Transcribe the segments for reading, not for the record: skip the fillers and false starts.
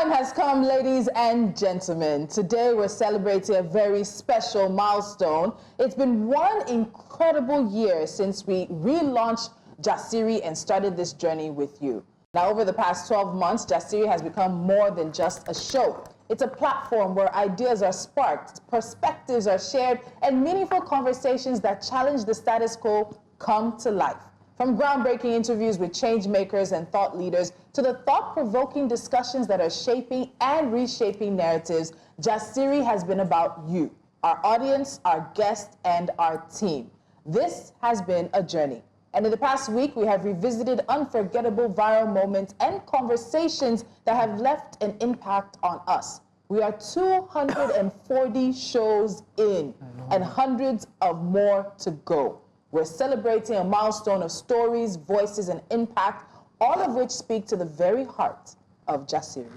time has come, ladies and gentlemen. Today we're celebrating a very special milestone. It's been one incredible year since we relaunched Jasiri and started this journey with you. Now, over the past 12 months, Jasiri has become more than just a show. It's a platform where ideas are sparked, perspectives are shared, and meaningful conversations that challenge the status quo come to life. From groundbreaking interviews with change makers and thought leaders to the thought-provoking discussions that are shaping and reshaping narratives, Jasiri has been about you, our audience, our guests, and our team. This has been a journey. And in the past week, we have revisited unforgettable viral moments and conversations that have left an impact on us. We are 240 shows in and hundreds of more to go. We're celebrating a milestone of stories, voices, and impact, all of which speak to the very heart of Jasiri.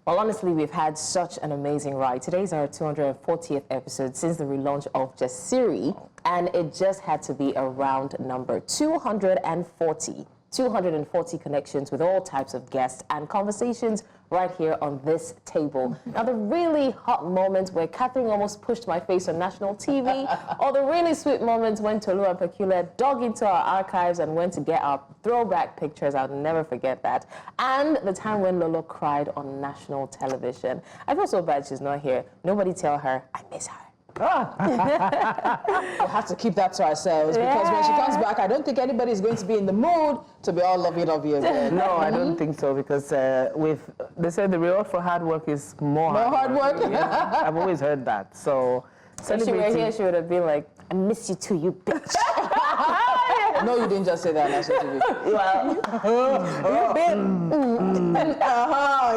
Well, honestly, we've had such an amazing ride. Today's our 240th episode since the relaunch of Jasiri, and it just had to be a round number, 240. 240 connections with all types of guests and conversations right here on this table. Now, the really hot moments where Catherine almost pushed my face on national TV, or the really sweet moments when Tolu and Pekule dug into our archives and went to get our throwback pictures. I'll never forget that. And the time when Lolo cried on national television. I feel so bad she's not here. Nobody tell her, I miss her. We'll have to keep that to ourselves because when she comes back, I don't think anybody's going to be in the mood to be all lovey-dovey again. No, I don't think so because they say the reward for hard work is more hard work. Yeah, I've always heard that. So if she were here, she would have been like, I miss you too, you bitch. No, you didn't just say that on national TV. Well,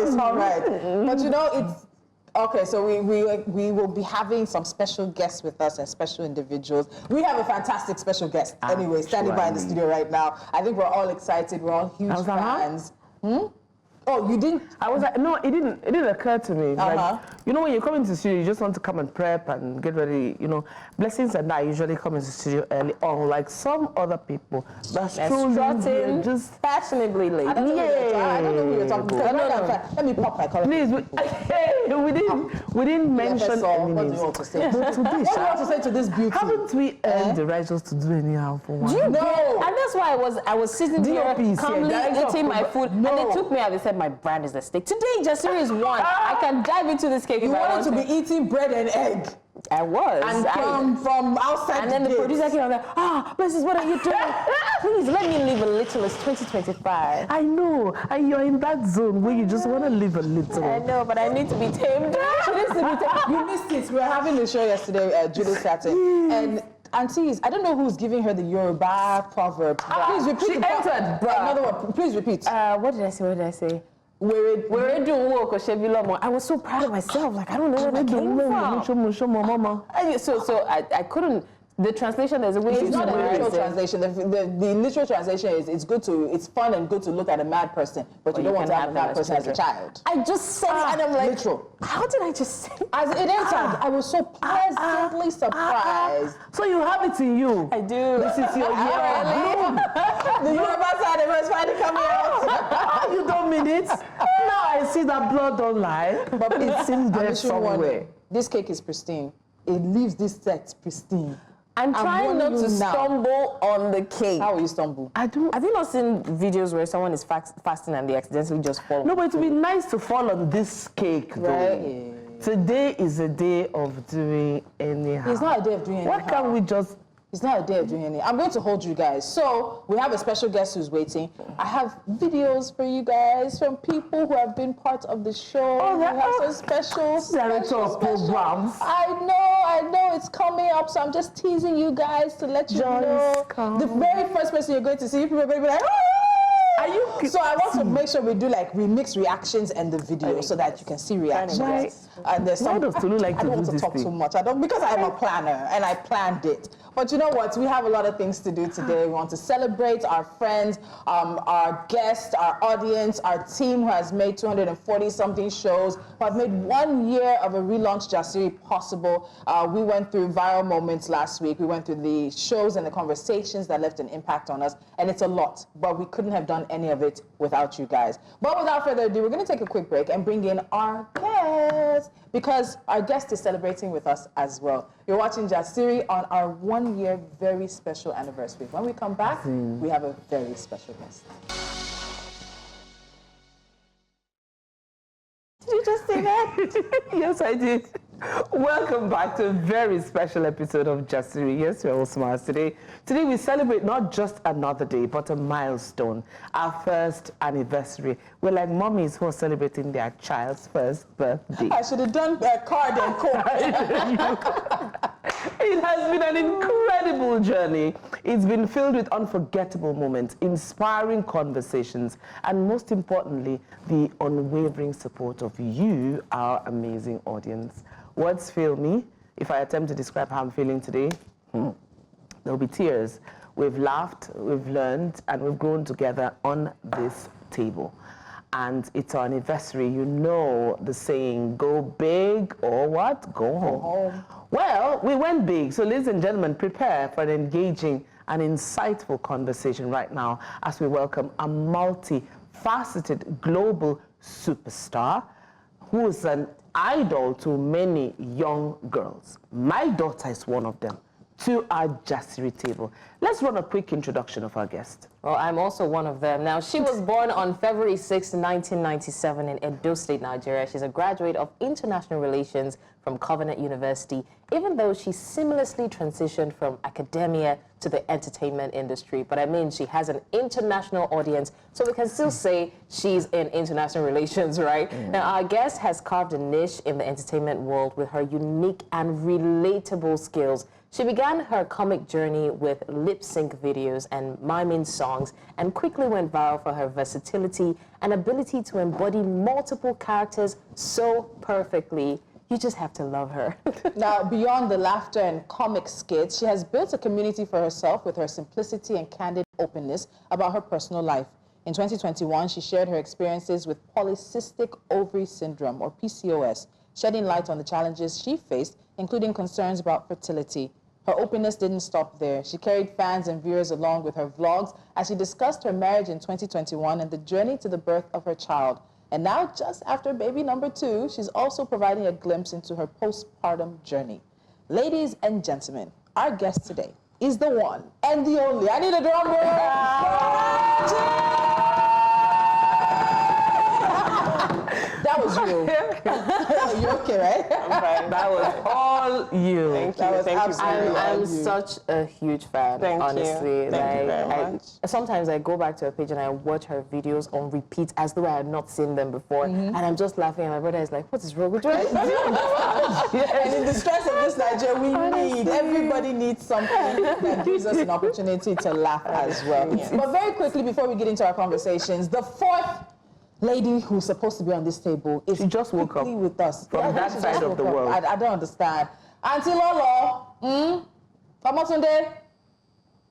it's all right. But you know, it's okay, so we will be having some special guests with us and special individuals. We have a fantastic special guest, anyway, standing by in the studio right now. I think we're all excited. We're all huge fans. Oh, you didn't? I was like, no, it didn't occur to me. Like, you know, when you come into the studio, you just want to come and prep and get ready. You know, Blessings and I usually come into the studio early on, like some other people. That's strutting, just fashionably late. I don't know who you're talking to. Let me pop my color. Please, we didn't mention any names. What do you want to say to this beauty? Haven't we earned the right just to do anyhow for one? No. And that's why I was sitting here calmly eating my food, and they took me out. They said my brand is the steak. Today, Jasiri is one. I can dive into this cake. You wanted to be eating bread and egg. I was. And from outside. And then the producer came out like, Blessings, what are you doing? Please let me live a little. It's 2025. I know. And you're in that zone where you just want to live a little. I know, but I need to be tamed. She needs to be tamed. You missed it. We were having the show yesterday, Judy Satin. And Aunties, I don't know who's giving her the Yoruba proverb. Please repeat. She entered. Another one. Please repeat. What did I say? I was so proud of myself. Like, I don't know where that came from. So I couldn't. The translation, there's a way. It's not a literal translation. The literal translation is it's fun and good to look at a mad person, but you don't want to have a mad person as a child. I just said it and I'm like, literal. How did I just say it? As it entered, I was so pleasantly surprised. So you have it in you. I do. This is your year. The Yoruba side was finally coming out. You don't mean it? Now I see that blood online, but it's in there somewhere. This cake is pristine. It leaves this set pristine. I'm trying not to stumble on the cake. How will you stumble? Have you not seen videos where someone is fasting and they accidentally just fall? No, but it would be nice to fall on this cake, though. Right? Yeah. Today is a day of doing anyhow. It's not a day of doing anyhow. Why can't we just... It's not a day of doing anything. I'm going to hold you guys. So we have a special guest who's waiting. I have videos for you guys from people who have been part of the show. Oh, we have some special programs. I know it's coming up, so I'm just teasing you guys to let you know. The very first person you're going to see, people are going to be like, are you? So I want to make sure we do like remix reactions and the video so that you can see reactions. And there's some. I don't want to talk too much. Because I am a planner and I planned it. But you know what? We have a lot of things to do today. We want to celebrate our friends, our guests, our audience, our team who has made 240-something shows, who have made 1 year of a relaunched Jasiri possible. We went through viral moments last week. We went through the shows and the conversations that left an impact on us, and it's a lot. But we couldn't have done any of it without you guys. But without further ado, we're going to take a quick break and bring in our guest, because our guest is celebrating with us as well. You're watching Jasiri on our 1 year very special anniversary. When we come back, we have a very special guest. Did you just say that? Yes, I did. Welcome back to a very special episode of Jasiri. Yes, we're all smiles today. Today we celebrate not just another day, but a milestone, our first anniversary. We're like mommies who are celebrating their child's first birthday. I should have done a card and code. It has been an incredible journey. It's been filled with unforgettable moments, inspiring conversations, and most importantly, the unwavering support of you, our amazing audience. Words fail me. If I attempt to describe how I'm feeling today, there'll be tears. We've laughed, we've learned, and we've grown together on this table. And it's our anniversary. You know the saying, go big or what? Go home. Well, we went big. So ladies and gentlemen, prepare for an engaging and insightful conversation right now as we welcome a multifaceted global superstar who is an idol to many young girls. My daughter is one of them. To our Jasiri table. Let's run a quick introduction of our guest. Well, I'm also one of them. Now, she was born on February 6, 1997 in Edo State, Nigeria. She's a graduate of International Relations from Covenant University, even though she seamlessly transitioned from academia to the entertainment industry. But I mean, she has an international audience, so we can still say she's in international relations, right? Now, our guest has carved a niche in the entertainment world with her unique and relatable skills. She began her comic journey with lip-sync videos and miming songs and quickly went viral for her versatility and ability to embody multiple characters so perfectly. You just have to love her. Now, beyond the laughter and comic skits, she has built a community for herself with her simplicity and candid openness about her personal life. In 2021, she shared her experiences with Polycystic Ovary Syndrome, or PCOS, shedding light on the challenges she faced, including concerns about fertility. Her openness didn't stop there. She carried fans and viewers along with her vlogs as she discussed her marriage in 2021 and the journey to the birth of her child. And now, just after baby number 2, she's also providing a glimpse into her postpartum journey. Ladies and gentlemen, our guest today is the one and the only. I need a drum roll. Maraji! That was you. You're okay, right? I'm fine. That was all you. Thank you. That was Thank you. absolutely I'm such a huge fan, honestly. Thank you very much. Sometimes I go back to her page and I watch her videos on repeat as though I had not seen them before. And I'm just laughing and my brother is like, what is wrong with you? And in the stress of this Nigeria, everybody needs something that gives us an opportunity to laugh as well. But very quickly, before we get into our conversations, the fourth lady who's supposed to be on this table is She just woke up with us. from that side of the world. I don't understand. Auntie Lolo, Tomatunde,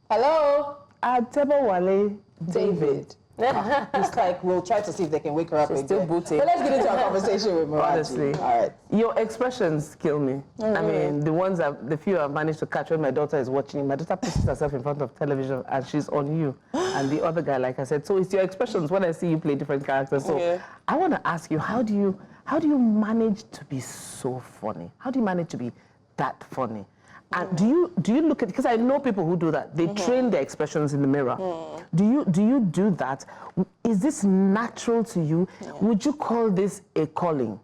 hello, Adebowale David. It's like, we'll try to see if they can wake her up again. still booting. But let's get into our conversation with Maraji. Honestly. All right. Your expressions kill me. I mean, the few I've managed to catch when my daughter is watching. My daughter puts herself in front of television and she's on you. And the other guy, like I said, so it's your expressions when I see you play different characters. So I want to ask you, how do you manage to be so funny? How do you manage to be that funny? And do you look at, because I know people who do that, they train their expressions in the mirror. Do you do that? Is this natural to you? Would you call this a calling?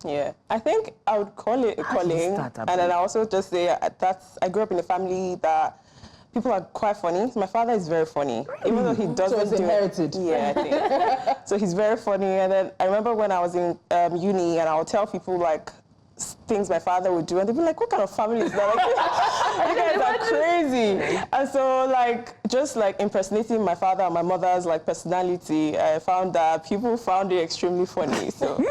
Yeah, I think I would call it a calling. And then I also just say I grew up in a family that people are quite funny. My father is very funny, even though he doesn't So it's inherited. Yeah, I think. So he's very funny. And then I remember when I was in uni and I would tell people like things my father would do, and they'd be like, what kind of family is that? Like, you guys are crazy. And so, like, just like impersonating my father and my mother's like personality, I found that people found it extremely funny. So,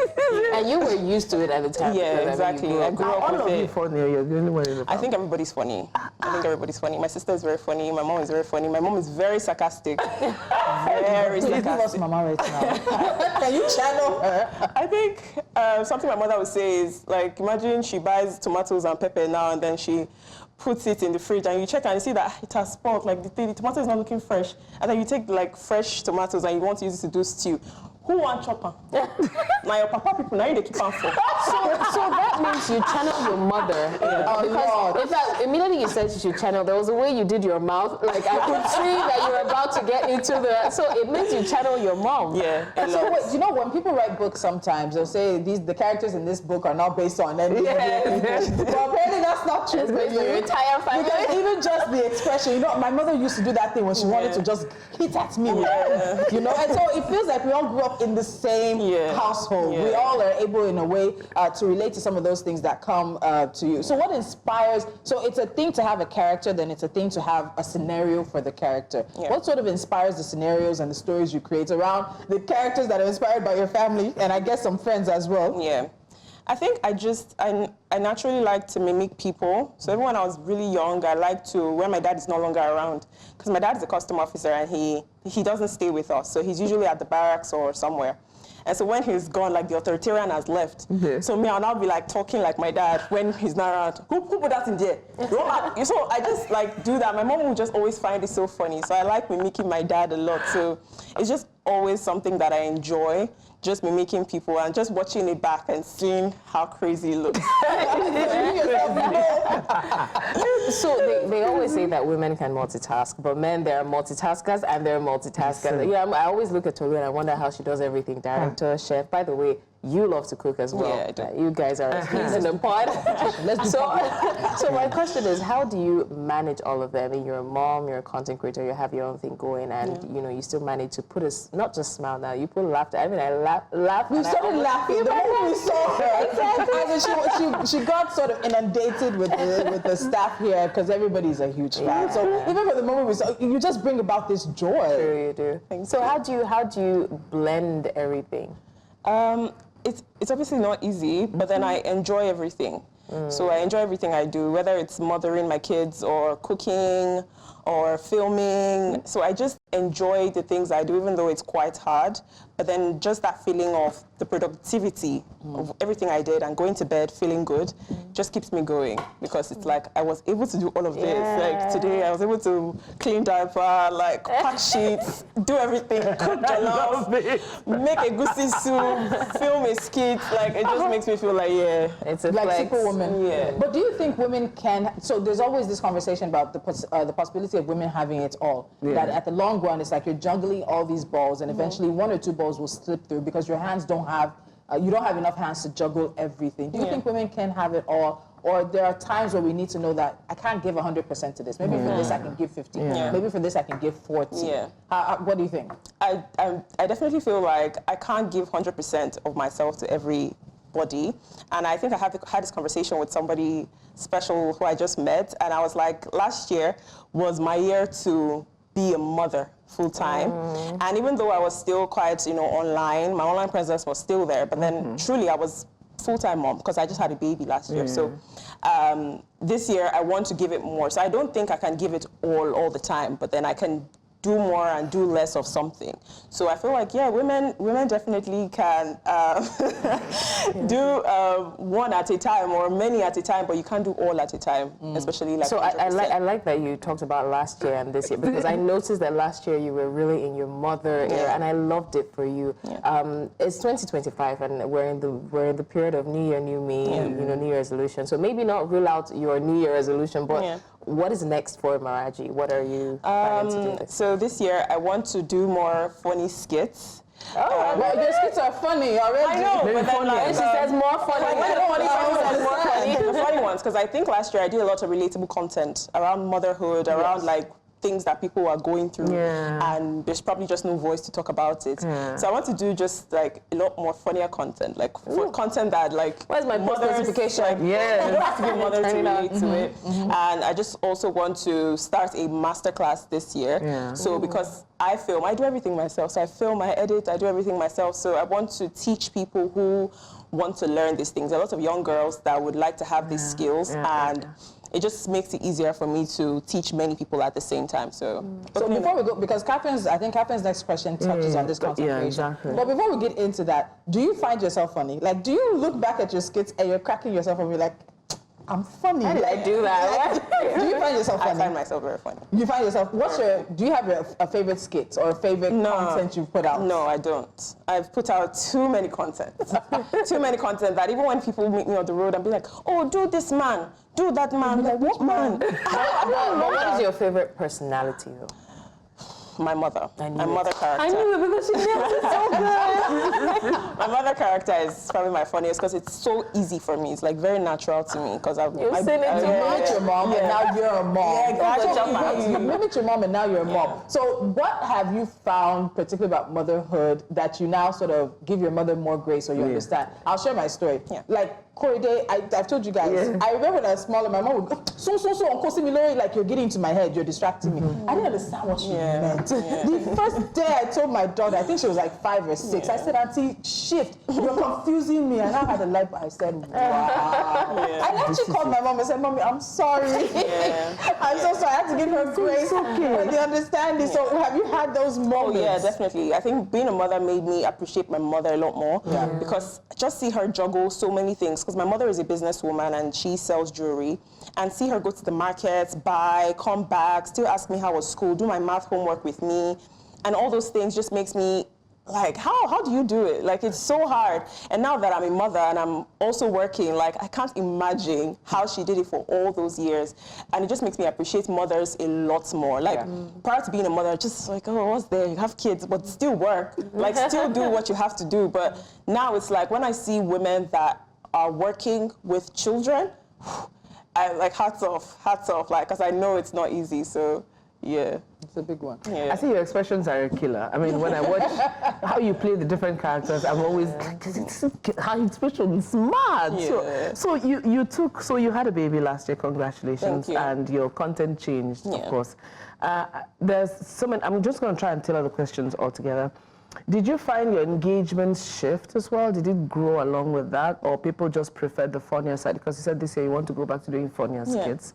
And you were used to it at the time. yeah, exactly. I grew up All with of you it. funny, or you're the only one in the I family? think everybody's funny. I think everybody's funny. My sister is very funny. My mom is very funny. My mom is very sarcastic. Very Please give us sarcastic. Mama right now. Can you channel her? I think something my mother would say is, like, imagine she buys tomatoes and pepper now and then she put it in the fridge and you check and you see that it has spoiled, like the tomato is not looking fresh, and then you take like fresh tomatoes and you want to use it to do stew. Who want chopper? Now your papa people, now you keep on for. So that means you channel your mother. Because in fact, immediately you said you should channel, there was a way you did your mouth. Like I could see that you were about to get into the. So it means you channel your mom. Yeah. So wait, you know when people write books, sometimes they'll say the characters in this book are not based on any. Yes. But apparently that's not true. It's based on your entire family. Because even just the expression, you know, my mother used to do that thing when she wanted to just hit at me. You know, and so it feels like we all grew up in the same household. We all are able in a way to relate to some of those things that come to you. So what inspires, so it's a thing to have a character, then it's a thing to have a scenario for the character. What sort of inspires the scenarios and the stories you create around the characters that are inspired by your family and I guess some friends as well? Yeah. I think I naturally like to mimic people. So even when I was really young, I liked to, when my dad is no longer around, because my dad is a custom officer and he doesn't stay with us. So he's usually at the barracks or somewhere. And so when he's gone, like the authoritarian has left. So me, I'll now be like talking like my dad when he's not around. Who put that in there? So I just like do that. My mom will just always find it so funny. So I like mimicking my dad a lot. So it's just always something that I enjoy, just mimicking people and just watching it back and seeing how crazy it looks. So they always say that women can multitask, but men, they're multitaskers and they're multitaskers. Yeah, I always look at Tolu and I wonder how she does everything. Director, chef. By the way, you love to cook as well. Yeah, I do. You guys are peas in the pod. So my question is, how do you manage all of them? I mean, you're a mom, you're a content creator, you have your own thing going, and you know you still manage to put not just smile now, you put laughter. I mean, I laugh. We started laughing the moment we saw her. Exactly. She got sort of inundated with the staff here because everybody's a huge fan. So even for the moment we saw, you just bring about this joy. Sure you do. So how do you blend everything? It's obviously not easy, but then I enjoy everything. So I enjoy everything I do, whether it's mothering my kids or cooking or filming. So I just enjoy the things I do, even though it's quite hard. But then just that feeling of the productivity of everything I did and going to bed feeling good just keeps me going, because it's like I was able to do all of this. Like today I was able to clean diaper, like pack sheets, do everything, cook jollof, make a goosey soup, film a skit. Like it just makes me feel like it's a like flex. superwoman. Yeah. But do you think women can? So there's always this conversation about the possibility of women having it all. That at the long run, it's like you're juggling all these balls, and eventually one or two balls will slip through because your hands don't have. You don't have enough hands to juggle everything. Do you think women can have it all? Or there are times where we need to know that I can't give 100% to this. Maybe for this I can give 50. Maybe for this I can give 40. What do you think? I definitely feel like I can't give 100% of myself to everybody. And I think I had this conversation with somebody special who I just met. And I was like, last year was my year to be a mother full-time. And even though I was still quite, online, my online presence was still there. But then truly I was full-time mom because I just had a baby last year. So this year I want to give it more. So I don't think I can give it all the time, but then I can do more and do less of something. So I feel like, women definitely can do one at a time or many at a time, but you can't do all at a time, especially like. So I like that you talked about last year and this year, because I noticed that last year you were really in your mother era, and I loved it for you. It's 2025, and we're in the period of New Year, New Me, New Year resolution. So maybe not rule out your New Year resolution, but what is next for Maraji? What are you planning to do? So this year I want to do more funny skits. Well, your skits are funny already. I know, but then She says more funny. The funny ones, because I think last year I did a lot of relatable content around motherhood, around like things that people are going through, and there's probably just no voice to talk about it. So I want to do just like a lot more funnier content, like for content that like. Where's my post notification? Like, you don't have to be a mother to relate to it. And I just also want to start a masterclass this year. So because I film, I do everything myself. So I film, I edit, I do everything myself. So I want to teach people who want to learn these things. A lot of young girls that would like to have these skills, and it just makes it easier for me to teach many people at the same time. So before we go, because I think Catherine's next question touches on this content creation. Exactly. But before we get into that, do you find yourself funny? Like, do you look back at your skits and you're cracking yourself and you're like, I'm funny. How did I do that? Do you find yourself funny? I find myself very funny. You find yourself, do you have a favorite skit or a favorite content you've put out? No, I don't. I've put out too many content. Too many content that even when people meet me on the road and be like, oh, do this man, do that man. Like, what man? What is your favorite personality though? My mother. My mother character. I knew it because she nailed it so good. My mother character is probably my funniest because it's so easy for me. It's like very natural to me because I've You mimic your mom and now you're a mom. Yeah, exactly. You mimic your mom and now you're a mom. So what have you found particularly about motherhood that you now sort of give your mother more grace or you understand? I'll share my story. Yeah. Like Corey Day, I've told you guys, I remember when I was smaller, my mom would go, Uncle Similori, like you're getting into my head, you're distracting me. I didn't understand what she meant. The first day I told my daughter, I think she was like 5 or 6, I said, Auntie, shift, you're confusing me. And I had a light, I said, wow. I actually called my mom and said, Mommy, I'm sorry. I'm so sorry, I had to give her grace for the understanding. So have you had those moments? Oh, yeah, definitely. I think being a mother made me appreciate my mother a lot more because I just see her juggle so many things. Because my mother is a businesswoman and she sells jewelry, and see her go to the market, buy, come back, still ask me how was school, do my math homework with me, and all those things just makes me like, how do you do it? Like, it's so hard. And now that I'm a mother and I'm also working, like, I can't imagine how she did it for all those years. And it just makes me appreciate mothers a lot more. Like, prior to being a mother, just like, oh, what's there? You have kids, but still work. Like, still do what you have to do. But now it's like, when I see women that are working with children, I like hats off, like, because I know it's not easy, so yeah. It's a big one. Yeah. I see your expressions are a killer. I mean, when I watch how you play the different characters, I'm always like, how expressions smart. So you had a baby last year, congratulations, and your content changed, of course. There's so many, I'm just going to try and tailor the questions all together. Did you find your engagements shift as well? Did it grow along with that, or people just preferred the funnier side? Because you said this year you want to go back to doing funnier skits.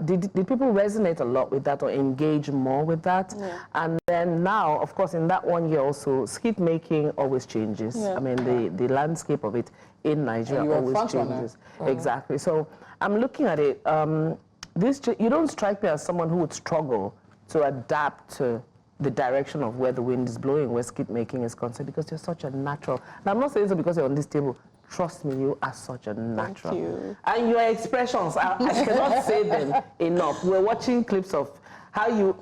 Did people resonate a lot with that or engage more with that? And then now, of course, in that 1 year also, skit making always changes. I mean, the landscape of it in Nigeria always changes. Exactly. So I'm looking at it. You don't strike me as someone who would struggle to adapt to the direction of where the wind is blowing, where skit making is concerned, because you're such a natural. Now, I'm not saying so because you're on this table. Trust me, you are such a natural. Thank you. And your expressions, I cannot say them enough. We're watching clips of how you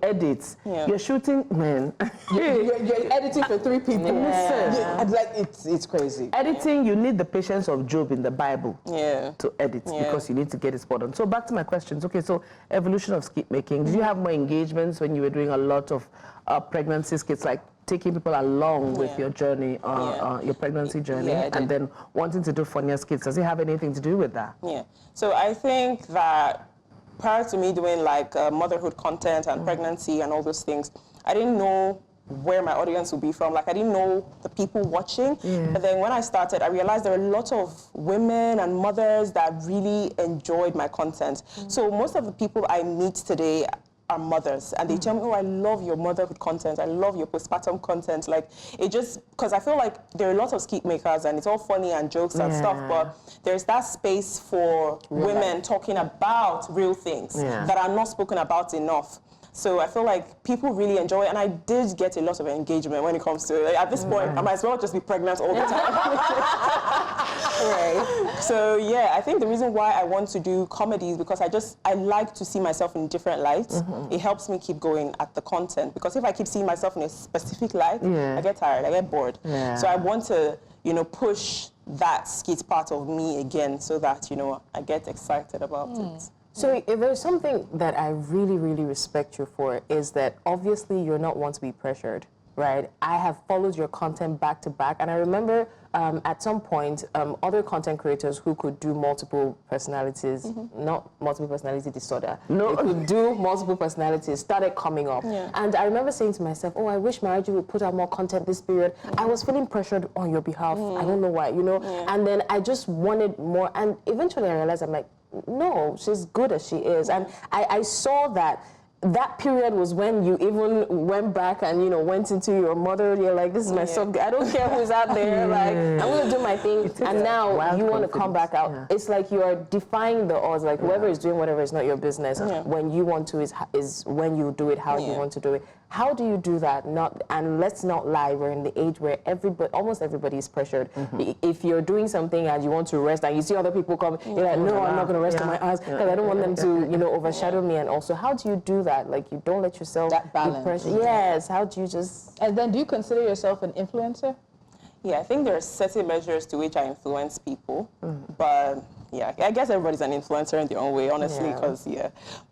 edit. You're shooting, man. You're editing for 3 people. Listen. Like, it's crazy. Editing, you need the patience of Job in the Bible to edit because you need to get it spot on. So back to my questions. Okay, so evolution of skit making. Did you have more engagements when you were doing a lot of pregnancy skits, like taking people along with your journey, your pregnancy journey, and then wanting to do funnier skits? Does it have anything to do with that? Yeah. So I think that prior to me doing like motherhood content and pregnancy and all those things, I didn't know where my audience would be from. Like, I didn't know the people watching. But then when I started, I realized there are a lot of women and mothers that really enjoyed my content. So most of the people I meet today are mothers, and they tell me, oh, I love your motherhood content, I love your postpartum content. Like, it just, because I feel like there are a lot of skit makers and it's all funny and jokes and stuff, but there's that space for women talking about real things that are not spoken about enough. So I feel like people really enjoy it, and I did get a lot of engagement when it comes to it. Like, at this point, I might as well just be pregnant all the time. So yeah, I think the reason why I want to do comedy is because I like to see myself in different lights. It helps me keep going at the content, because if I keep seeing myself in a specific light, I get tired, I get bored. So I want to, push that skit part of me again, so that, I get excited about it. So if there's something that I really, really respect you for, is that obviously you're not one to be pressured, right? I have followed your content back to back, and I remember at some point, other content creators who could do multiple personalities, not multiple personality disorder, they could do multiple personalities, started coming up. And I remember saying to myself, oh, I wish Maraji would put out more content this period. I was feeling pressured on your behalf. I don't know why, And then I just wanted more, and eventually I realized, I'm like, no, she's good as she is. And I saw that that period was when you even went back and, you know, went into your mother. You're like, this is my son. I don't care who's out there. Like, I'm going to do my thing. And now you want to come back out. Yeah. It's like you are defying the odds. Like, whoever is doing whatever is not your business. Yeah. When you want to is when you do it, how you want to do it. How do you do that? And let's not lie, we're in the age where almost everybody is pressured. If you're doing something and you want to rest and you see other people come, you're like, no, I'm not going to rest on my ass because I don't want them to, you know, overshadow me. And also, how do you do that? Like, you don't let yourself that balance. Be pressured. Yes, how do you just... And then do you consider yourself an influencer? Yeah, I think there are certain measures to which I influence people, but yeah, I guess everybody's an influencer in their own way, honestly, because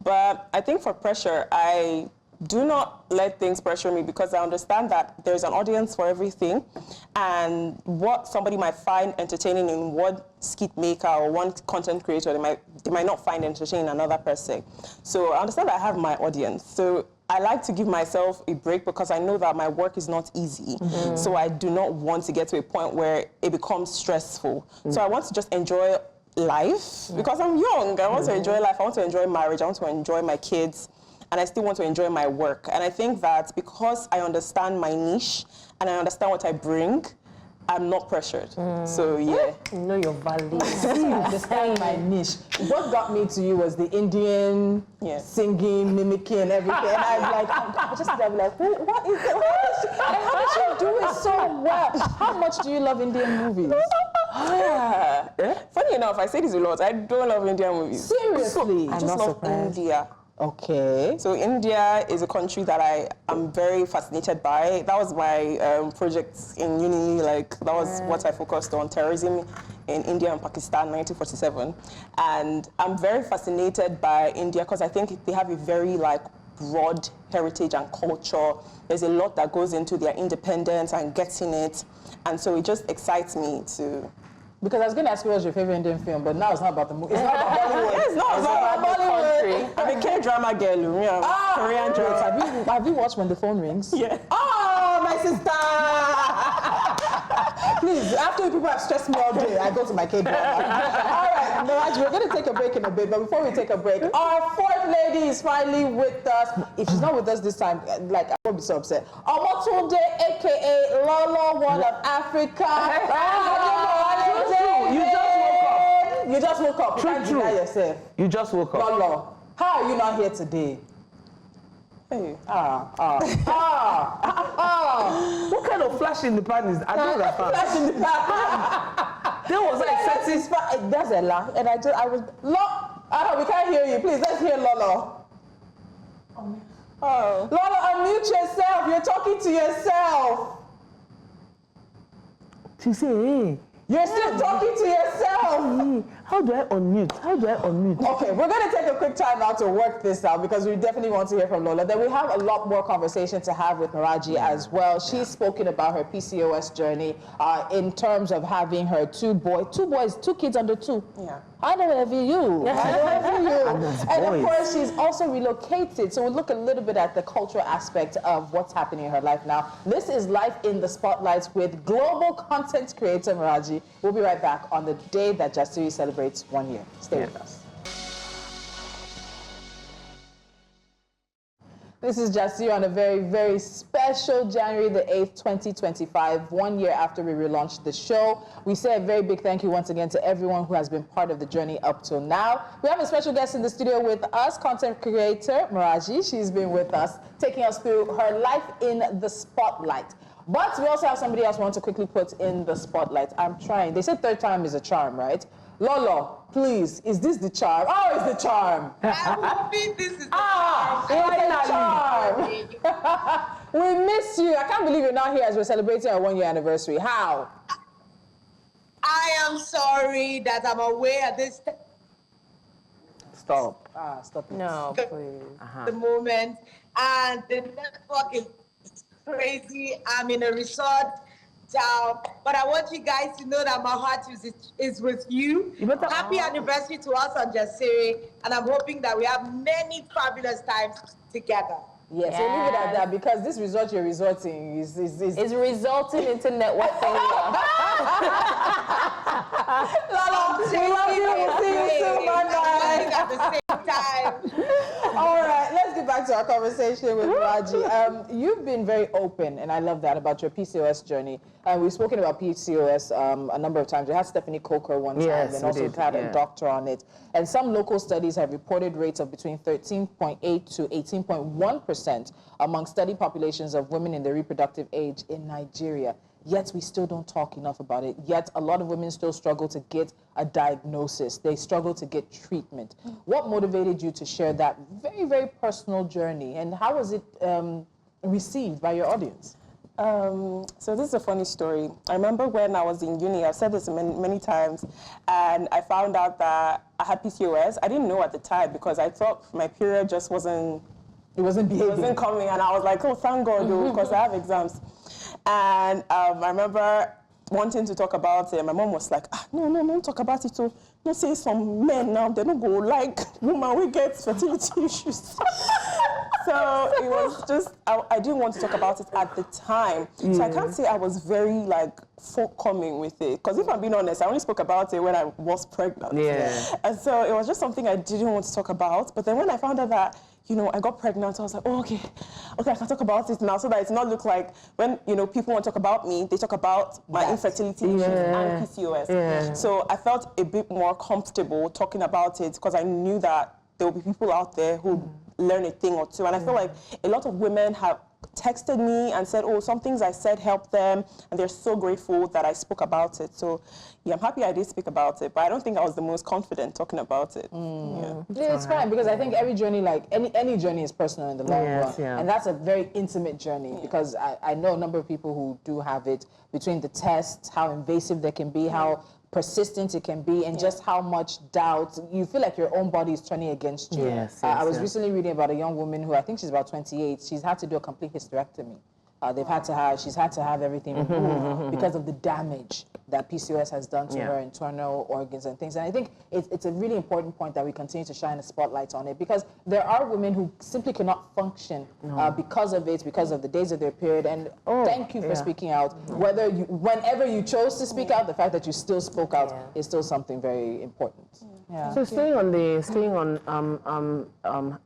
But I think for pressure, I do not let things pressure me because I understand that there's an audience for everything, and what somebody might find entertaining in one skit maker or one content creator, they might not find entertaining another person. So I understand that I have my audience. So I like to give myself a break because I know that my work is not easy. So I do not want to get to a point where it becomes stressful. So I want to just enjoy life because I'm young. I want to enjoy life. I want to enjoy marriage. I want to enjoy my kids. And I still want to enjoy my work. And I think that because I understand my niche and I understand what I bring, I'm not pressured. So, yeah. You know your value. I understand my niche. What got me to you was the Indian singing, mimicking, and everything. And I just like, what is it? And how did she do it so well? How much do you love Indian movies? Funny enough, I say this a lot. I don't love Indian movies. Seriously? I just love India. Okay. So India is a country that I am very fascinated by. That was my project in uni. Like, that was what I focused on, terrorism in India and Pakistan, 1947. And I'm very fascinated by India because I think they have a very broad heritage and culture. There's a lot that goes into their independence and getting it. And so it just excites me to... Because I was going to ask you what's your favorite Indian film, but now it's not about the movie. It's not about Bollywood. It's not about Bollywood. I'm a K-drama girl. Korean drama. Have you watched When the Phone Rings? Yeah. Oh, my sister! Please, after people have stressed me all day, I go to my K-drama. All right, Maraji, we're going to take a break in a bit, but before we take a break, our fourth lady is finally with us. If she's not with us this time, I won't be so upset. Omotunde, a.k.a. Lolo, one of Africa. You just woke up. You can't deny yourself. You just woke up. Lolo, how are you not here today? Hey. What kind of flash in the pan is? I don't understand. Flash in the pan. There was like there's a laugh, and I was we can't hear you. Please, let's hear Lolo. Lolo, unmute yourself. You're talking to yourself. She said, hey. You're still talking to yourself. How do I unmute? Okay, we're going to take a quick time out to work this out because we definitely want to hear from Lola. Then we have a lot more conversation to have with Maraji as well. She's spoken about her PCOS journey in terms of having her two kids under 2. Yeah. I don't envy you. And of course, she's also relocated. So we'll look a little bit at the cultural aspect of what's happening in her life now. This is Life in the Spotlight with global content creator Maraji. We'll be right back on the day that Jasiri celebrates 1 year. Stay with us. This is Jasiri on a very, very special January the 8th, 2025, 1 year after we relaunched the show. We say a very big thank you once again to everyone who has been part of the journey up till now. We have a special guest in the studio with us, content creator Maraji. She's been with us, taking us through her life in the spotlight. But we also have somebody else we want to quickly put in the spotlight. I'm trying. They said third time is a charm, right? Lolo, please, is this the charm? Oh, it's the charm. I'm hoping this is the charm. It's the charm. We miss you. I can't believe you're not here as we're celebrating our 1 year anniversary. How? I am sorry that I'm away at this Stop. Stop it. No, please. the moment, and the network is crazy. I'm in a resort down, but I want you guys to know that my heart is with you. Happy anniversary to us on Jasiri, and I'm hoping that we have many fabulous times together. Yes, so leave it at that because this resort you're resorting is resulting into networking. Lolo, we love you. We'll see you soon. Bye-bye. At the same time. All right, let's get back back to our conversation with Maraji. You've been very open, and I love that about your PCOS journey. We've spoken about PCOS a number of times. We had Stephanie Coker one time, and also we've had a doctor on it. And some local studies have reported rates of between 13.8 to 18.1% among study populations of women in the reproductive age in Nigeria. Yet we still don't talk enough about it. Yet a lot of women still struggle to get a diagnosis. They struggle to get treatment. What motivated you to share that very, very personal journey? And how was it received by your audience? So this is a funny story. I remember when I was in uni, I've said this many times, and I found out that I had PCOS. I didn't know at the time because I thought my period just wasn't coming, and I was like, oh, thank God, because I have exams. And I remember wanting to talk about it. My mom was like, no, don't talk about it. So, don't say some men now, they don't go like woman, we get fertility issues. So it was just, I didn't want to talk about it at the time. So I can't say I was very like forthcoming with it. Because if I'm being honest, I only spoke about it when I was pregnant. And so it was just something I didn't want to talk about. But then when I found out that, you know, I got pregnant, I was like, oh, okay, I can talk about it now so that it's not look like when, you know, people want to talk about me, they talk about my infertility issues and PCOS. So I felt a bit more comfortable talking about it because I knew that there will be people out there who learn a thing or two. And I feel like a lot of women have texted me and said, oh, some things I said helped them, and they're so grateful that I spoke about it. So, yeah, I'm happy I did speak about it, but I don't think I was the most confident talking about it. It's fine, because I think every journey, like any journey is personal in the long run. And that's a very intimate journey, because I know a number of people who do have it, between the tests, how invasive they can be, how persistent it can be, and just how much doubt you feel like your own body is turning against you. I was recently reading about a young woman who, I think she's about 28, she's had to do a complete hysterectomy. She's had to have everything removed because of the damage that PCOS has done to her internal organs and things. And I think it's a really important point that we continue to shine a spotlight on it, because there are women who simply cannot function because of it, because of the days of their period. And thank you for speaking out. Whenever you chose to speak out, the fact that you still spoke out is still something very important. So staying on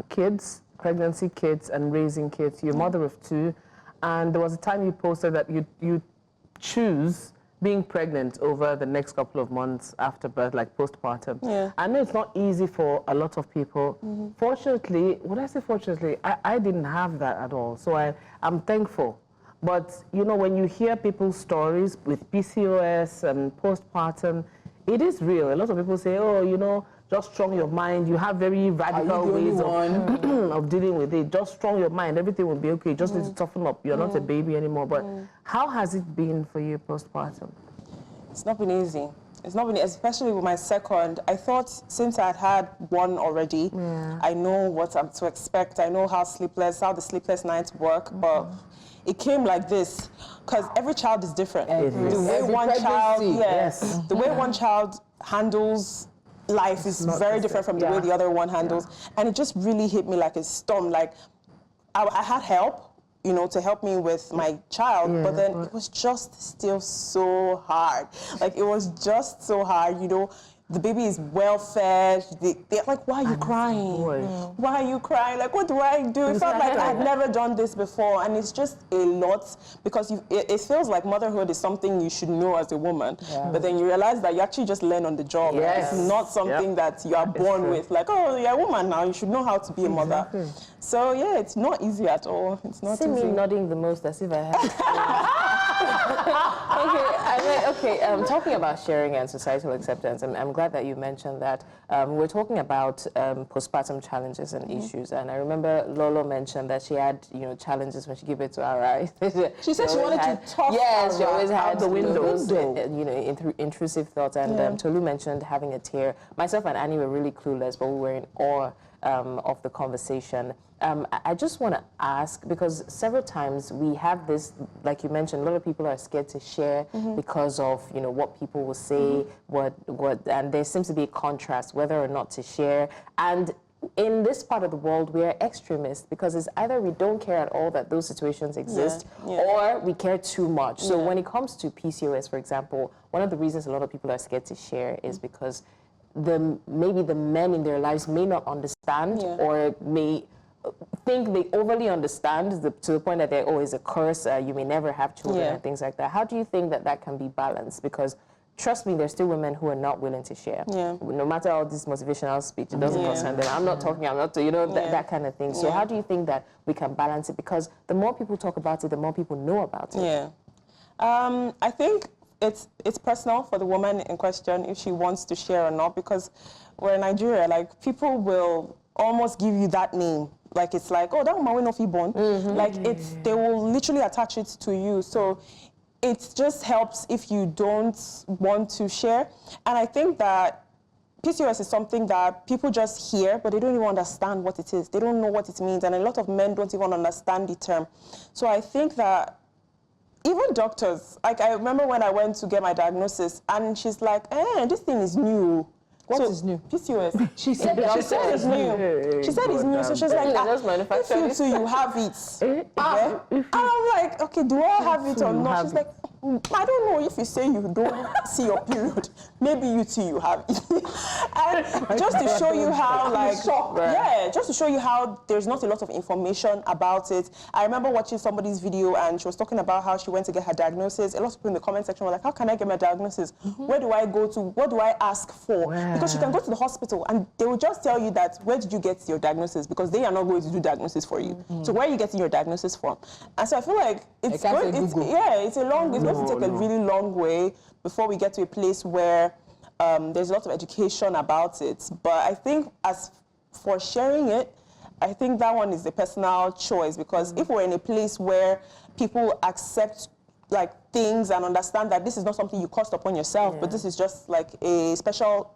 kids, pregnancy, kids, and raising kids. You're a mother of 2. And there was a time you posted that you choose being pregnant over the next couple of months after birth, like postpartum. I know it's not easy for a lot of people. Fortunately, when I say fortunately, I didn't have that at all. So I'm thankful. But, you know, when you hear people's stories with PCOS and postpartum, it is real. A lot of people say, oh, you know, just strong your mind. You have very radical ways of dealing with it. Just strong your mind. Everything will be okay. Just need to toughen up. You're not a baby anymore. But how has it been for you postpartum? It's not been easy. It's not been, especially with my second. I thought since I'd had one already, I know what I'm to expect. I know how the sleepless nights work. But it came like this, because every child is different. The way one child handles life is very different from the way the other one handles. And it just really hit me like a storm. Like, I had help, you know, to help me with my child, but then it was just still so hard. Like, it was just so hard, you know. The baby is well fed. They're like, why are you crying? Why are you crying? Like, what do I do? It felt like I'd never done this before. And it's just a lot, because it feels like motherhood is something you should know as a woman. But then you realize that you actually just learn on the job. It's not something that you are born with. Like, oh, you're a woman now. You should know how to be a mother. So, yeah, it's not easy at all. It's not easy. See me nodding the most as if I had. Talking about sharing and societal acceptance, I'm glad that you mentioned that. We're talking about postpartum challenges and issues, and I remember Lolo mentioned that she had, you know, challenges when she gave birth to Ara. She said she wanted to talk. Yes, she always had the window. Those, you know, intrusive thoughts. And Tolu mentioned having a tear. Myself and Annie were really clueless, but we were in awe of the conversation. I just want to ask, because several times we have this, like you mentioned, a lot of people are scared to share because of, you know, what people will say, and there seems to be a contrast whether or not to share. And in this part of the world, we are extremists, because it's either we don't care at all that those situations exist, or we care too much. So when it comes to PCOS, for example, one of the reasons a lot of people are scared to share is because maybe the men in their lives may not understand, or may think they overly understand to the point that they're always a curse, you may never have children and things like that. How do you think that can be balanced? Because trust me, there's still women who are not willing to share. No matter all this motivational speech, it doesn't concern them. I'm not talking, that kind of thing. So how do you think that we can balance it? Because the more people talk about it, the more people know about it. I think it's personal for the woman in question if she wants to share or not, because we're in Nigeria, like, people will almost give you that name. Like, it's like, oh, that woman will not be born. Like, they will literally attach it to you. So it just helps if you don't want to share. And I think that PCOS is something that people just hear, but they don't even understand what it is. They don't know what it means. And a lot of men don't even understand the term. So I think that even doctors, like, I remember when I went to get my diagnosis, and she's like, this thing is new. What is new? PCOS. She said it's new. She said it's new, so she's like, if you too, you have it. And I'm like, okay, do I have it or not? She's like, I don't know, if you say you don't see your period, maybe you too, you have it. And just to show you how, like, just to show you how there's not a lot of information about it. I remember watching somebody's video, and she was talking about how she went to get her diagnosis. A lot of people in the comment section were like, how can I get my diagnosis? Where do I go to? What do I ask for? Because you can go to the hospital, and they will just tell you that, where did you get your diagnosis? Because they are not going to do diagnosis for you. So where are you getting your diagnosis from? And so I feel like it's going to take a really long way before we get to a place where there's a lot of education about it. But I think as for sharing it, I think that one is a personal choice, because if we're in a place where people accept, like, things and understand that this is not something you cost upon yourself, but this is just like a special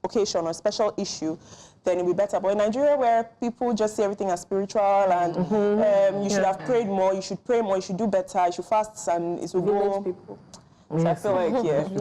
occasion or special issue, then it'll be better. But in Nigeria, where people just see everything as spiritual, and you should have prayed more, you should pray more, you should do better, you should fast, and it will go. So I feel like,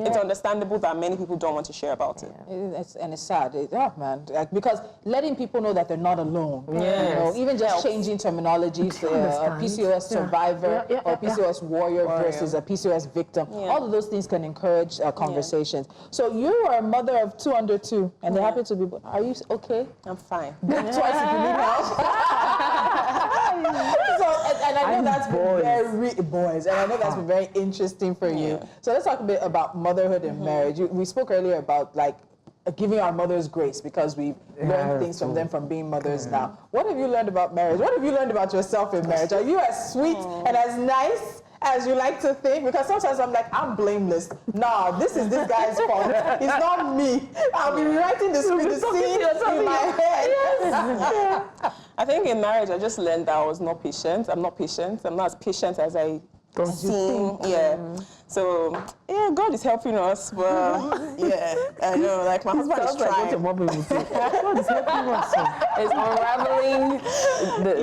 it's understandable that many people don't want to share about it. And it's sad. Man. Like, because letting people know that they're not alone. You know, even just changing terminologies, a PCOS survivor or PCOS warrior versus a PCOS victim. All of those things can encourage conversations. So you are a mother of 2 under 2, and they happen to be. Are you okay? I'm fine. Twice if you need help. And I know that's been very interesting for you. So let's talk a bit about motherhood and marriage. We spoke earlier about, like, giving our mothers grace, because we learned things from them from being mothers now. What have you learned about marriage? What have you learned about yourself in marriage? Are you as sweet and as nice as you like to think? Because sometimes I'm like, I'm blameless. Nah, this is this guy's fault. It's not me. I'll be rewriting the scene in my head. I think in marriage, I just learned that I was not patient. I'm not patient. I'm not as patient as I seem. So, God is helping us, but I know, like, my husband is trying. God is helping us. It's unraveling the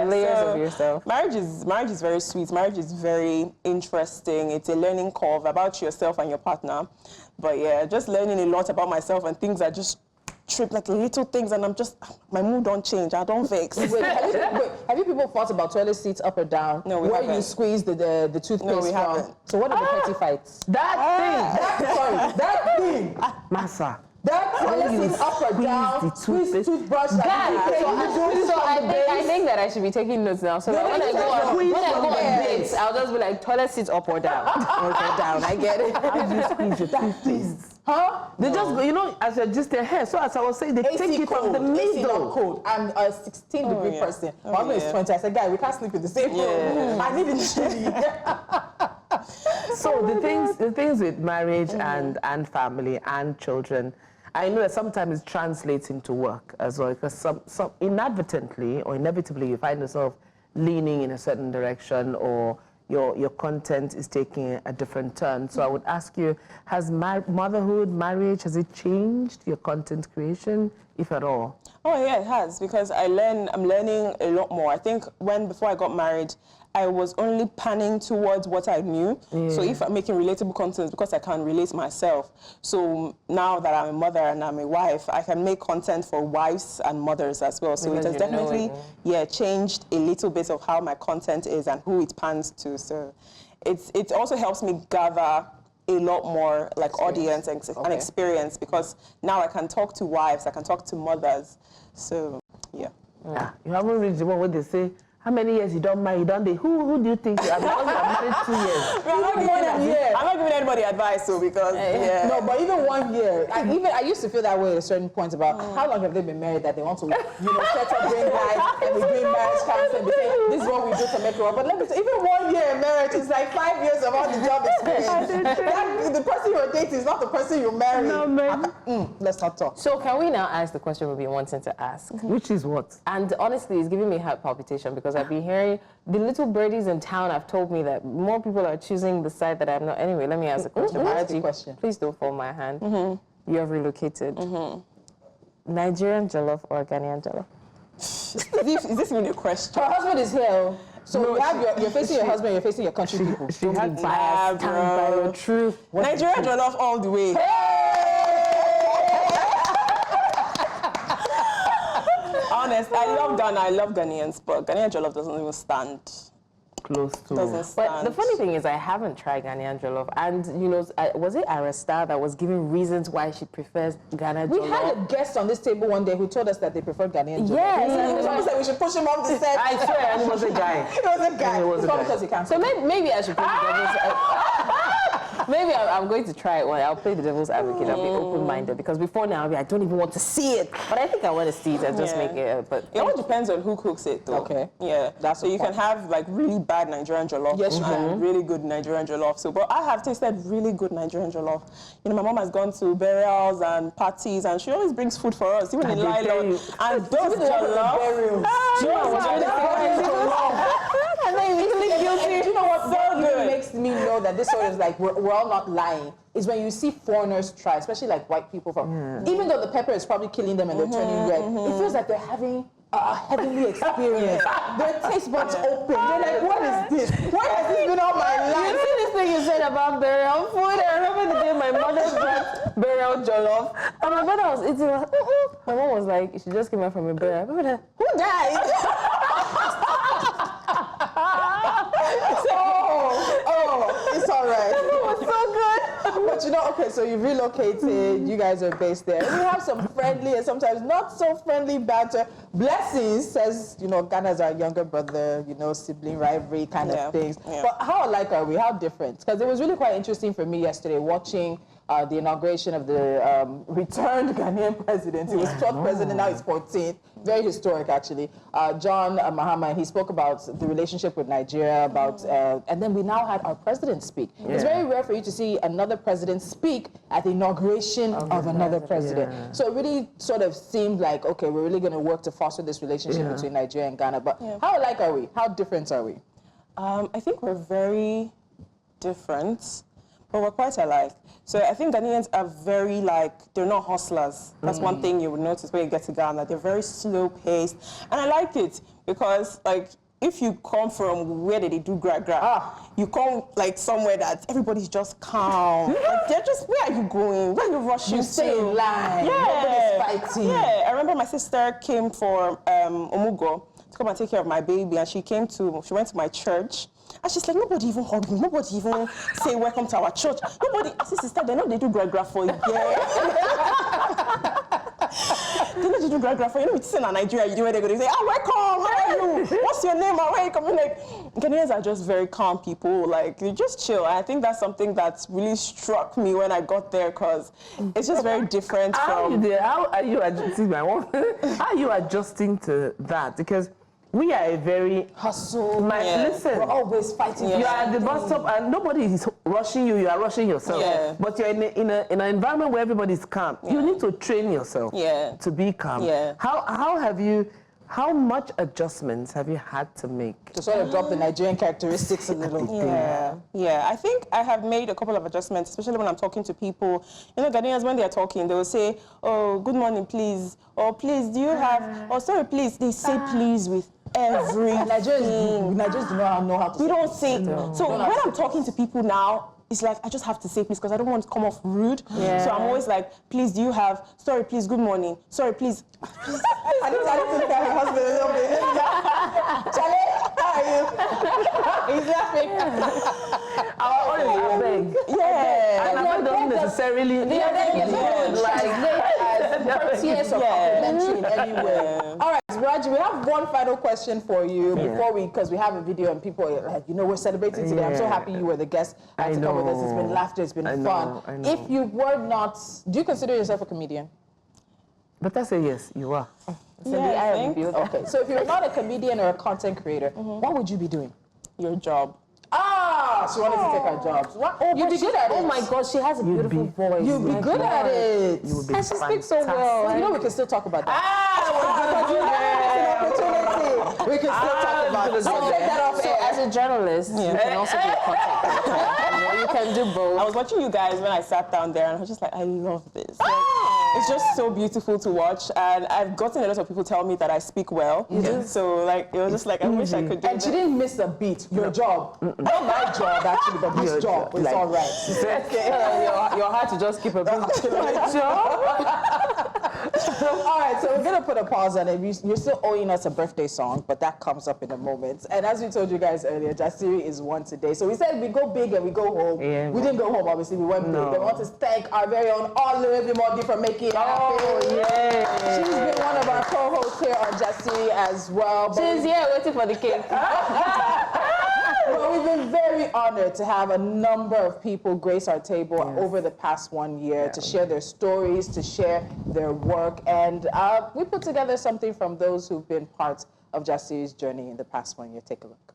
layers of yourself. Marriage is very sweet. Marriage is very interesting. It's a learning curve about yourself and your partner. But just learning a lot about myself, and things that just trip, like little things, and I'm just, my mood don't change. I don't vex. Have you people thought about toilet seats up or down? No, we where haven't. You squeeze the toothpaste No, we from? haven't. So what are the petty fights? That thing. Massa. That toilet seat up or down, squeeze toothbrush. I think that I should be taking notes now. So that when I go on dates, I'll just be like, toilet seats up or down. Okay, down. I get it. How do you squeeze your toothpaste? Huh? They just go, you know, as just their hair. So as I was saying, they take it from the middle. Cold. I'm a 16-degree person. My husband is 20. I said, guy, we can't sleep in the same room. I need it chilly. So the things with marriage and family and children, I know that sometimes it translates into work as well, because some inadvertently or inevitably you find yourself leaning in a certain direction, or your content is taking a different turn. So I would ask you, has motherhood, marriage, has it changed your content creation, if at all? Oh yeah, it has, because I'm learning a lot more. I think before I got married, I was only panning towards what I knew. So if I'm making relatable content, because I can relate myself. So now that I'm a mother and I'm a wife, I can make content for wives and mothers as well. So because it has definitely changed a little bit of how my content is and who it pans to. So it also helps me gather a lot more audience and experience, because now I can talk to wives, I can talk to mothers. So You haven't reached the one where they say, how many years you don't marry? You don't date? Who do you think you are? Because you are married 2 years. I'm not giving anybody advice, so because No, but even 1 year. I used to feel that way at a certain point about how long have they been married that they want to, set up green lights and we doing marriage counseling. They say this is what we do to make it work. But let me say, even 1 year in marriage is like 5 years of on-the-job experience. The person you're dating is not the person you marry. No, man. Let's not talk. So can we now ask the question we've been wanting to ask? Which is what? And honestly, it's giving me heart palpitation because I've been hearing the little birdies in town have told me that more people are choosing the side that I'm not. Anyway, let me ask the question. Maraji, please don't fold my hand. You have relocated. Nigerian jollof or Ghanaian jollof? is this even a question? Her husband is here. So you're facing your husband, you're facing your country people. She had Biased, stand by your truth. Nigerian jollof all the way. Honest, I love Ghanaians, but Ghanaian jollof doesn't even stand. Close to. Doesn't stand. But the funny thing is I haven't tried Ghanaian jollof. And, was it Aresta that was giving reasons why she prefers Ghana jollof? We had a guest on this table one day who told us that they preferred Ghanaian jollof. Yes. Someone said we should push him off the set. I swear, and it was a guy. It was a guy. It was a guy. Because he can't. So maybe I should play the devil's maybe I'm going to try it one. I'll play the devil's advocate. I'll be open-minded because before now I don't even want to see it. But I think I want to see it and just make it. But it all depends on who cooks it, though. Okay. Yeah. So you can have like really bad Nigerian jollof and really good Nigerian jollof. So, but I have tasted really good Nigerian jollof. My mom has gone to burials and parties, and she always brings food for us, even in Lilo. And those jollof. And then you feel guilty. You know what? So good. Makes me know that this sort of like we're all not lying. Is when you see foreigners try, especially like white people from, even though the pepper is probably killing them and they're turning red, it feels like they're having a heavenly experience. Their taste buds open. They're like, what is this? Why has this been all my life? You see this thing you said about burial food? I remember the day my mother brought burial jollof, and my brother was eating. My mom was like, she just came out from a burial. I remember that, who died? It's all right. It was so good. But okay, so you've relocated, you guys are based there. We have some friendly and sometimes not so friendly banter. Blessings says, Ghana's our younger brother, sibling rivalry kind of things. Yeah. But how alike are we? How different? Because it was really quite interesting for me yesterday watching the inauguration of the returned Ghanaian president. He was 12th president, now he's 14th. Very historic, actually. John Mahama, and he spoke about the relationship with Nigeria, and then we now had our president speak. Yeah. It's very rare for you to see another president speak at the inauguration of another president. Yeah. So it really sort of seemed like, okay, we're really going to work to foster this relationship between Nigeria and Ghana. But how alike are we? How different are we? I think we're very different, but we're quite alike. So I think Ghanaians are very they're not hustlers. That's one thing you would notice when you get to Ghana. They're very slow-paced. And I like it because if you come from where they do gra-gra, you come somewhere that everybody's just calm. They're just, where are you going? Where are you rushing to? You stay in line. Yeah. Nobody's fighting. Yeah. I remember my sister came for Omugo to come and take care of my baby, and she went to my church. And she's like, nobody even hugged me. Nobody even say welcome to our church. Nobody. I said, sister, they know they do gra-gra for you. They know they do gra-gra for you. It's in Nigeria, you know where they're going to say, welcome, how are you? What's your name? Where are you coming? Ghanaians are just very calm people. They just chill. And I think that's something that really struck me when I got there because it's just very different from... How are you adjusting? How are you adjusting to that? Because we are a very hustle. Listen, we're always fighting. You are at the bus stop and nobody is rushing you. You are rushing yourself. Yeah. But you're in an environment where everybody is calm. You need to train yourself to be calm. Yeah. How much adjustments have you had to make to sort of drop the Nigerian characteristics a little? Yeah. I think I have made a couple of adjustments, especially when I'm talking to people. Ghanaians, when they are talking, they will say, "Oh, good morning, please," or "Please, do you have?" or "Sorry, please." They say "please" with everything. Nigerians do not know how to. We don't say. So when I'm talking to people now, it's like I just have to say please because I don't want to come off rude. Yeah. So I'm always like, please, do you have? Sorry, please, good morning. Sorry, please. I need to look at her husband a little bit. Charlie, how are you? He's laughing. I beg. Yeah. And I don't necessarily. Tears of complimentary in any way. All right. Maraji, we have one final question for you because we have a video and people are like, you know, we're celebrating today. I'm so happy you were the guest to come with us. It's been laughter, it's been fun. If you were not, do you consider yourself a comedian? But I say yes, you are. So I think. Okay, so if you're not a comedian or a content creator, what would you be doing? Your job. Ah, she wanted to take our jobs. You'd be good at it. Oh my God, she has a beautiful voice. You'd be good at it. You would be And she speaks so well. You know, we can still talk about that. We can still talk about it. We'll take that off air. As a journalist, you can also be a content creator. You know, you can do both. I was watching you guys when I sat down there and I was just like, I love this. Like, it's just so beautiful to watch, and I've gotten a lot of people tell me that I speak well. So like, it was just like, I wish I could do And she didn't miss a beat. Your job. Not my job, actually, but this job. It's all right. Your heart to just keep a beat. All right, so we're going to put a pause on it. You're still owing us a birthday song, but that comes up in a moment. And as we told you guys earlier, Jasiri is one today. So we said we go big and we go home. Yeah, we didn't go home, obviously. We went big. We want to thank our very own Olu Modi for making it happen. She's been one of our co-hosts here on Jasiri as well. She's here waiting for the cake. Well, we've been very honored to have a number of people grace our table over the past 1 year to share their stories, to share their work. And we put together something from those who've been part of Jasiri's journey in the past 1 year. Take a look.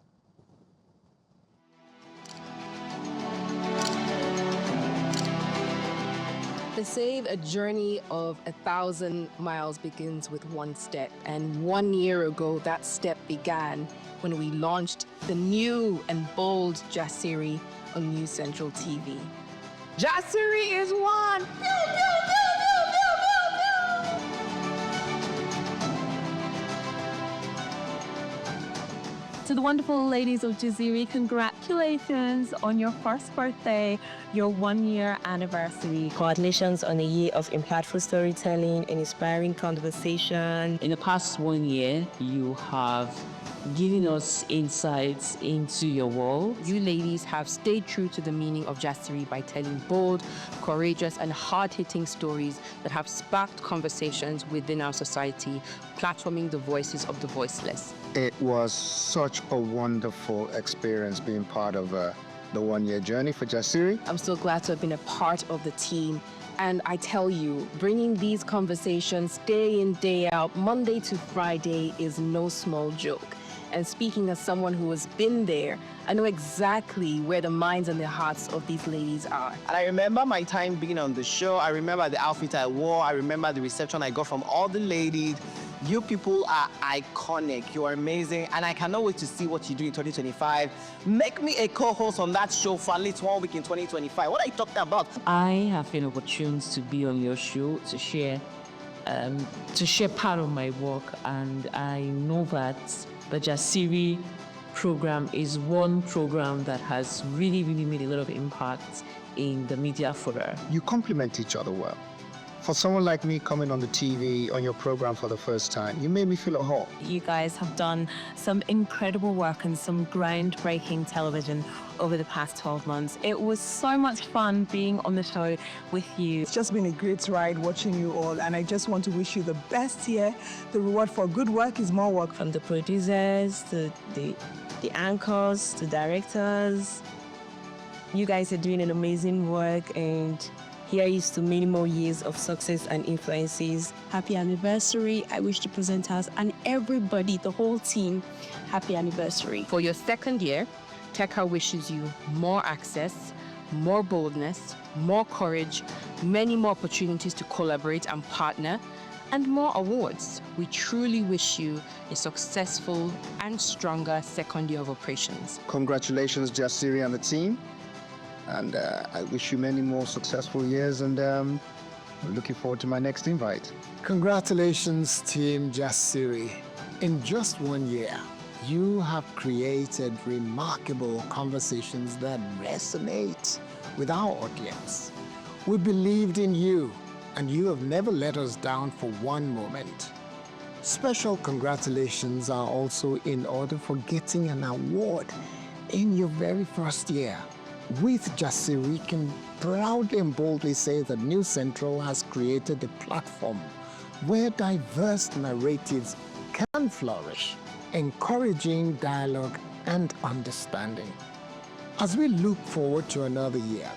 They say a journey of 1,000 miles begins with one step. And 1 year ago, that step began when we launched the new and bold Jasiri on News Central TV. Jasiri is one! Pew, pew, pew, pew, pew, pew, pew. To the wonderful ladies of Jasiri, congratulations on your first birthday, your 1 year anniversary. Congratulations on a year of impactful storytelling and inspiring conversation. In the past 1 year, you have given us insights into your world. You ladies have stayed true to the meaning of Jasiri by telling bold, courageous, and hard-hitting stories that have sparked conversations within our society, platforming the voices of the voiceless. It was such a wonderful experience being part of the 1 year journey for Jasiri. I'm so glad to have been a part of the team. And I tell you, bringing these conversations day in, day out, Monday to Friday is no small joke. And speaking as someone who has been there, I know exactly where the minds and the hearts of these ladies are. And I remember my time being on the show. I remember the outfit I wore. I remember the reception I got from all the ladies. You people are iconic. You are amazing. And I cannot wait to see what you do in 2025. Make me a co-host on that show for at least 1 week in 2025. What are you talking about? I have been opportuned to be on your show to share part of my work, and I know that the Jasiri program is one program that has really, really made a lot of impact in the media fora. You complement each other well. For someone like me coming on the TV, on your program for the first time, you made me feel at home. You guys have done some incredible work and some groundbreaking television over the past 12 months. It was so much fun being on the show with you. It's just been a great ride watching you all, and I just want to wish you the best here. The reward for good work is more work. From the producers to the anchors to directors, you guys are doing an amazing work, and here is to many more years of success and influences. Happy anniversary. I wish to present us and everybody, the whole team, happy anniversary. For your second year, Tekka wishes you more access, more boldness, more courage, many more opportunities to collaborate and partner, and more awards. We truly wish you a successful and stronger second year of operations. Congratulations, Jasiri and the team. And I wish you many more successful years, and I'm looking forward to my next invite. Congratulations, Team Jasiri. In just 1 year, you have created remarkable conversations that resonate with our audience. We believed in you, and you have never let us down for one moment. Special congratulations are also in order for getting an award in your very first year. With Jasiri, we can proudly and boldly say that News Central has created a platform where diverse narratives can flourish, encouraging dialogue and understanding. As we look forward to another year,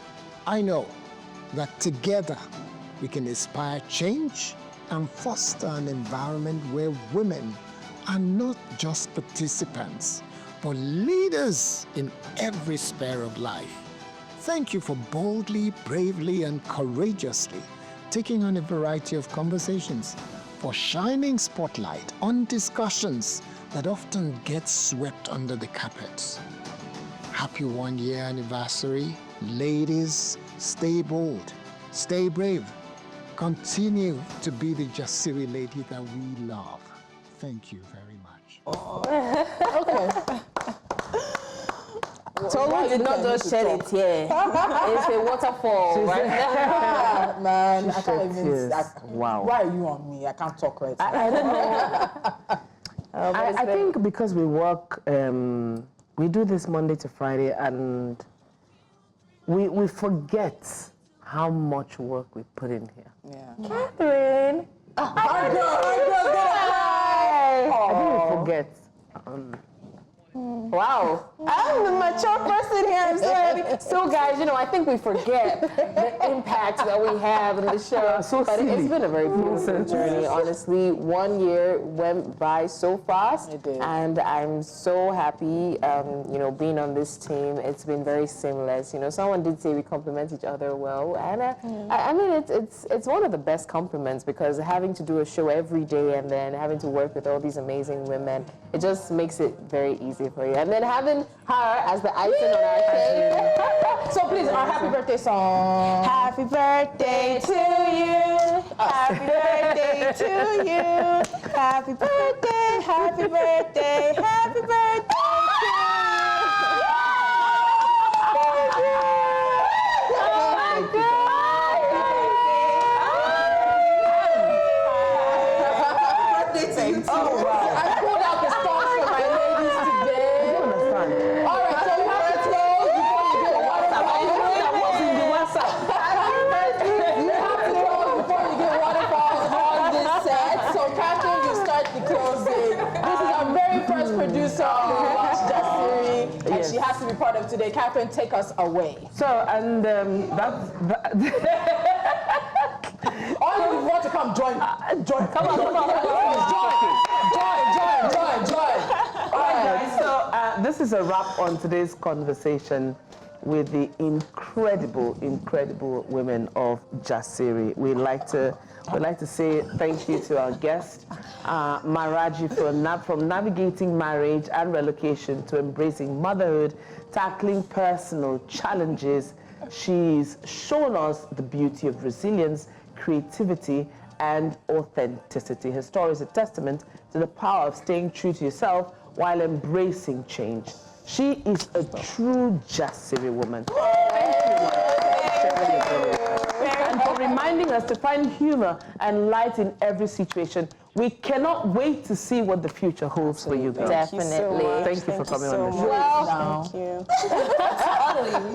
I know that together we can inspire change and foster an environment where women are not just participants, but leaders in every sphere of life. Thank you for boldly, bravely, and courageously taking on a variety of conversations, for shining spotlight on discussions that often get swept under the carpet. Happy 1-year anniversary. Ladies, stay bold, stay brave. Continue to be the Jasiri lady that we love. Thank you very much. Okay. Tolu did not just shed it here. It's a waterfall, right? Man, I can't even. Wow. Why are you on me? I can't talk right now. I don't know. I think because we work, we do this Monday to Friday, and we forget how much work we put in here. Yeah. Catherine. Hi. I think we forget. Wow. I'm the mature person here. I'm sorry. So, guys, you know, I think we forget the impact that we have in the show. But it's been a very beautiful journey, honestly. 1 year went by so fast. It did. And I'm so happy, you know, being on this team. It's been very seamless. You know, someone did say we complement each other well. And I mean, it's one of the best compliments, because having to do a show every day and then having to work with all these amazing women, it just makes it very easy for you. And then having her as the icing on our cake. So please, our happy birthday song. Happy birthday to you. Happy birthday to you. Happy birthday, happy birthday, happy birthday to you. Oh, wow. I pulled out the stars for my ladies today. All right, so you have to close before you get waterfalls. You have to close before you get waterfalls on this set. So Catherine, you start the closing. This is our very first producer on the launch, Jasiri, and she has to be part of today. Catherine, take us away. So, and all of you want to come join. Join. Come on. Join. All right, guys. So this is a wrap on today's conversation with the incredible women of Jasiri. We'd like to say thank you to our guest, Maraji, from navigating marriage and relocation to embracing motherhood, tackling personal challenges. She's shown us the beauty of resilience, creativity, and authenticity. Her story is a testament to the power of staying true to yourself while embracing change. She is a true Jasiri woman. Thank you, and for reminding us to find humor and light in every situation. We cannot wait to see what the future holds for you guys. Definitely. Thank you for coming on the show. Well, thank you.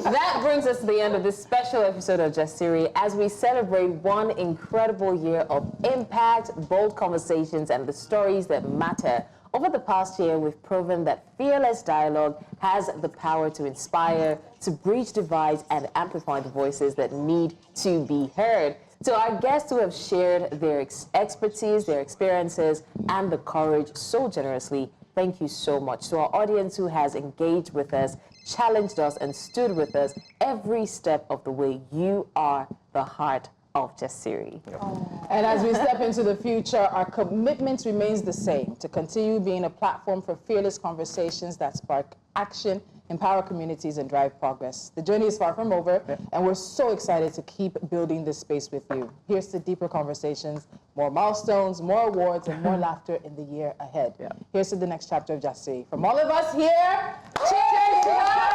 That brings us to the end of this special episode of Jasiri as we celebrate 1 incredible year of impact, bold conversations, and the stories that matter. Over the past year, we've proven that fearless dialogue has the power to inspire, to bridge divides, and amplify the voices that need to be heard. To our guests who have shared their expertise, their experiences, and the courage so generously, thank you so much. To our audience who has engaged with us, challenged us, and stood with us every step of the way, you are the heart of Jasiri. And as we step into the future, our commitment remains the same, to continue being a platform for fearless conversations that spark action, empower communities, and drive progress. The journey is far from over, and we're so excited to keep building this space with you. Here's to deeper conversations, more milestones, more awards, and more laughter in the year ahead. Here's to the next chapter of Jasiri. From all of us here, cheers!